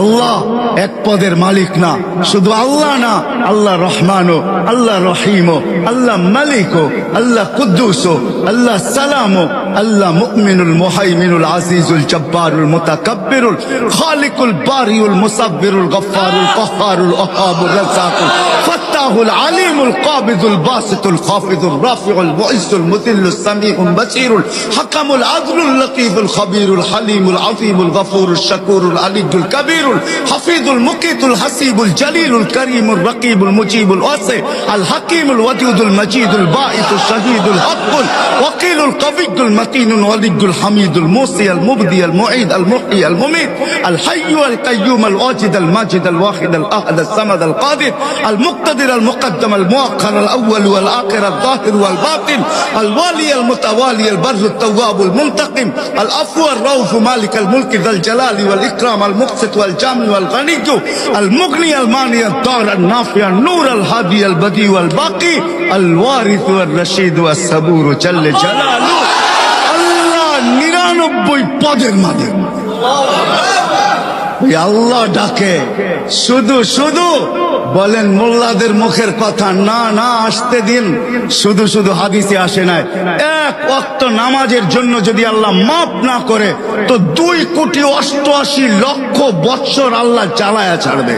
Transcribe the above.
আল্লাহ এক পদের মালিক না, শুধু আল্লাহ না, আল্লাহ রহমানও, আল্লাহ রহিমও, আল্লাহ মালিকও, আল্লাহ কুদ্দুসও, আল্লাহ সালামও, আল্লাহ মুমিনুল মুহাইমিনুল আজিজুল জব্বারুল মুতাকাব্বিরুল খালিকুল বারিউল মুসাব্বিরুল গফফারুল কহ্হারুল ওহাবুর রাজ্জাকুল ফাত্তাহুল আলিমুল কাবিদুল বাসিতুল খাফিদুর রাফিউল মুইজ্জুল মুযিল্লুস সামিউল বাসীরুল হাকামুল আদলুল লতীফুল খবীরুল হালিমুল আযীমুল গফুরুশ শাকুরুল আলিয়্যুল কাবীরুল হাফিজুল মুকিতুল হাসিবুল জলিলুল করিমুল রকিবুল মুজিবুল ওয়াসি আল হাকিমুল ওয়াদুদুল মজিদুল বাঈসুল শহীদুল হকুল ওয়াকিলুল কবিয়্যুল মতিনুল ওয়ালিয়্যুল হামিদুল মুসি আল মুবদি আল মুঈদ আল মুহয়ি আল মুমীত আল হাইয়্যু আল কাইয়্যুম আল ওয়াজিদ আল মাজিদ আল ওয়াহিদ আল আহাদ আল সামাদ আল কাদির আল মুকতাদির আল মুকদ্দম আল মুআক্খার আল আউয়াল ওয়াল আখির আল যাহির ওয়াল বাতিন আল ওয়ালি আল মুতাওয়ালি আল বাররু আত তাওয়াব আল মুনতাকিম আল আফু আর রাউফ মালিক আল মুলক যাল জালালি ওয়াল ইকরাম আল মুকসিত ওয়াল জামি ওয়াল গনি আল মুগনি আল মানি আল দার আল নাফি আল নূর আল হাদি আল বদি ওয়াল বাকি আল ওয়ারিস ওয়াল রশিদ ওয়াস সাবুর জাল্লে জালালু। আল্লাহ 99 পদের মালিক। আল্লাহ ডাকে শুধু শুধু বলেন মোল্লাদের মুখের কথা না, না আসতে দিন। শুধু শুধু হাদিসে আসে নাই, এক ওয়াক্ত নামাজের জন্য যদি আল্লাহ মাফ না করে তো 2,88,00,000 বৎসর আল্লাহ চালায়া ছাড়বে।